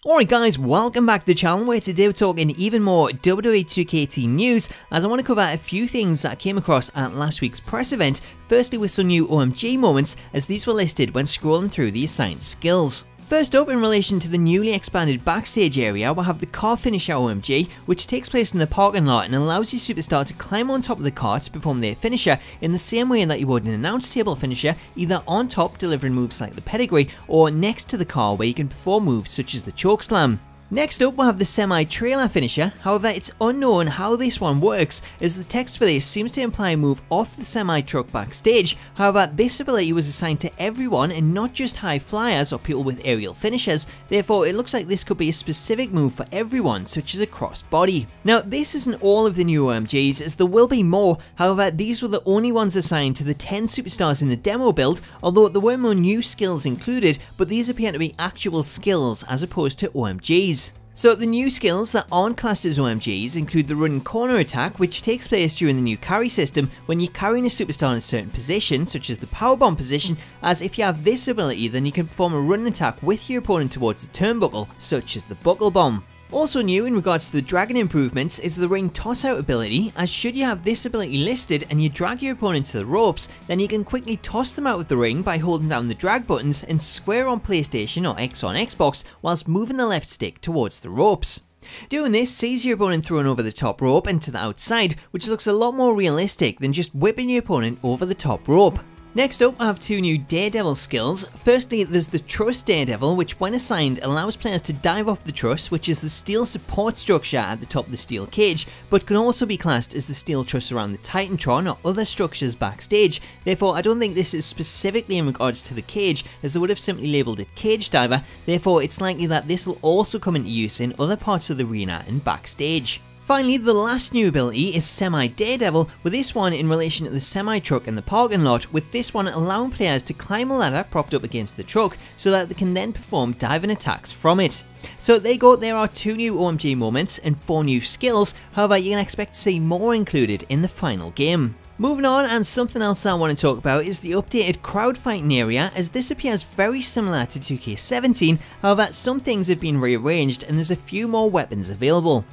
Alright guys, welcome back to the channel where today we're talking even more WWE 2K18 news, as I want to cover a few things that I came across at last week's press event, firstly with some new Omg moments as these were listed when scrolling through the assigned skills. First up, in relation to the newly expanded backstage area, we'll have the car Finish Omg, which takes place in the parking lot and allows your superstar to climb on top of the car to perform their finisher in the same way that you would an announce table finisher, either on top delivering moves like the pedigree, or next to the car where you can perform moves such as the chokeslam. Next up, we'll have the semi-trailer finisher. However, it's unknown how this one works, as the text for this seems to imply a move off the semi-truck backstage. However, this ability was assigned to everyone and not just high flyers or people with aerial finishers, therefore it looks like this could be a specific move for everyone, such as a crossbody. Now, this isn't all of the new OMGs, as there will be more. However, these were the only ones assigned to the 10 superstars in the demo build, although there were more new skills included, but these appear to be actual skills as opposed to OMGs. So the new skills that aren't classed as OMGs include the run corner attack, which takes place during the new carry system when you're carrying a superstar in a certain position, such as the powerbomb position, as if you have this ability then you can perform a run attack with your opponent towards the turnbuckle, such as the buckle bomb. Also new in regards to the dragon improvements is the ring toss out ability, as should you have this ability listed and you drag your opponent to the ropes, then you can quickly toss them out of the ring by holding down the drag buttons and square on PlayStation or X on Xbox whilst moving the left stick towards the ropes. Doing this sees your opponent thrown over the top rope and to the outside, which looks a lot more realistic than just whipping your opponent over the top rope. Next up, I have two new Daredevil skills. Firstly, there's the Truss Daredevil, which when assigned allows players to dive off the truss, which is the steel support structure at the top of the steel cage, but can also be classed as the steel truss around the Titantron or other structures backstage. Therefore, I don't think this is specifically in regards to the cage, as they would have simply labelled it Cage Diver. Therefore, it's likely that this will also come into use in other parts of the arena and backstage. Finally, the last new ability is Semi-Daredevil, with this one in relation to the semi-truck in the parking lot, with this one allowing players to climb a ladder propped up against the truck so that they can then perform diving attacks from it. So there you go, there are 2 new OMG moments and 4 new skills. However, you can expect to see more included in the final game. Moving on, and something else that I want to talk about is the updated crowd fighting area, as this appears very similar to 2K17, however some things have been rearranged and there's a few more weapons available.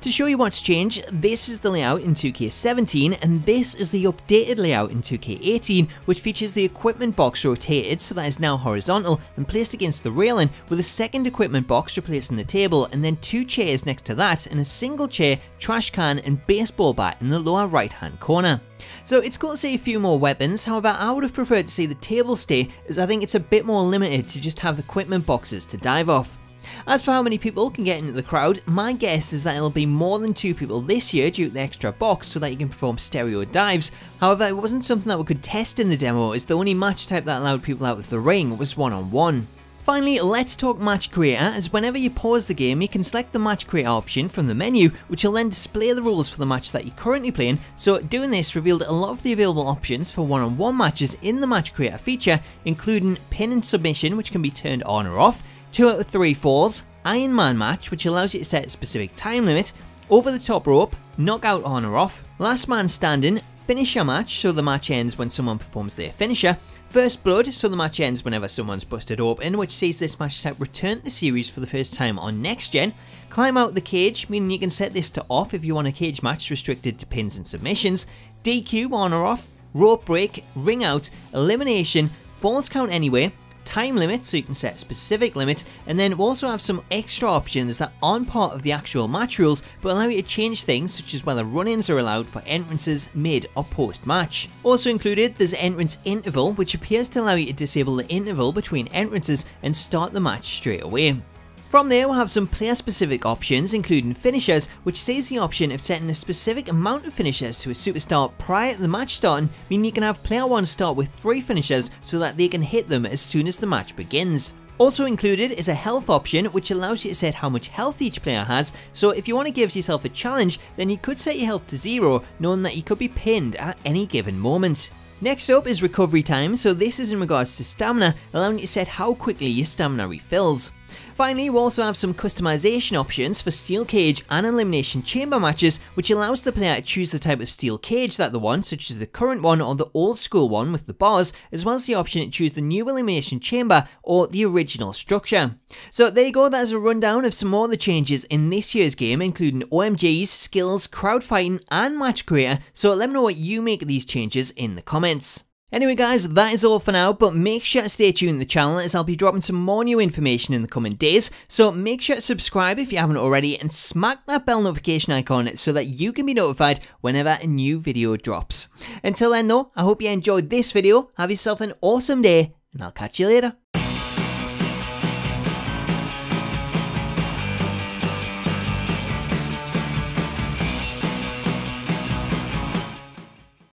To show you what's changed, this is the layout in 2K17 and this is the updated layout in 2K18, which features the equipment box rotated so that is now horizontal and placed against the railing, with a second equipment box replacing the table and then 2 chairs next to that and a single chair, trash can and baseball bat in the lower right hand corner. So it's cool to see a few more weapons, however I would have preferred to see the table stay, as I think it's a bit more limited to just have equipment boxes to dive off. As for how many people can get into the crowd, my guess is that it'll be more than 2 people this year due to the extra box so that you can perform stereo dives. However, it wasn't something that we could test in the demo, as the only match type that allowed people out of the ring was one-on-one. Finally, let's talk Match Creator, as whenever you pause the game you can select the Match Creator option from the menu, which will then display the rules for the match that you're currently playing. So doing this revealed a lot of the available options for one-on-one matches in the Match Creator feature, including pin and submission, which can be turned on or off, 2 out of 3 falls, Iron Man match, which allows you to set a specific time limit, over the top rope, knockout on or off, last man standing, finisher match, so the match ends when someone performs their finisher, first blood, so the match ends whenever someone's busted open, which sees this match type return to the series for the first time on next gen, climb out the cage, meaning you can set this to off if you want a cage match restricted to pins and submissions, DQ on or off, rope break, ring out, elimination, falls count anyway, time limit, so you can set a specific limit, and then we also have some extra options that aren't part of the actual match rules but allow you to change things, such as whether run-ins are allowed for entrances mid or post match. Also included, there's entrance interval, which appears to allow you to disable the interval between entrances and start the match straight away. From there, we'll have some player-specific options, including finishers, which sees the option of setting a specific amount of finishers to a superstar prior to the match starting, meaning you can have player 1 start with 3 finishers so that they can hit them as soon as the match begins. Also included is a health option, which allows you to set how much health each player has, so if you want to give yourself a challenge, then you could set your health to 0, knowing that you could be pinned at any given moment. Next up is recovery time, so this is in regards to stamina, allowing you to set how quickly your stamina refills. Finally, we also have some customization options for steel cage and elimination chamber matches, which allows the player to choose the type of steel cage that they want, such as the current one or the old school one with the bars, as well as the option to choose the new elimination chamber or the original structure. So there you go, that is a rundown of some more of the changes in this year's game, including OMGs, skills, crowd fighting and match creator, so let me know what you make of these changes in the comments. Anyway guys, that is all for now, but make sure to stay tuned to the channel as I'll be dropping some more new information in the coming days, so make sure to subscribe if you haven't already and smack that bell notification icon so that you can be notified whenever a new video drops. Until then though, I hope you enjoyed this video, have yourself an awesome day, and I'll catch you later.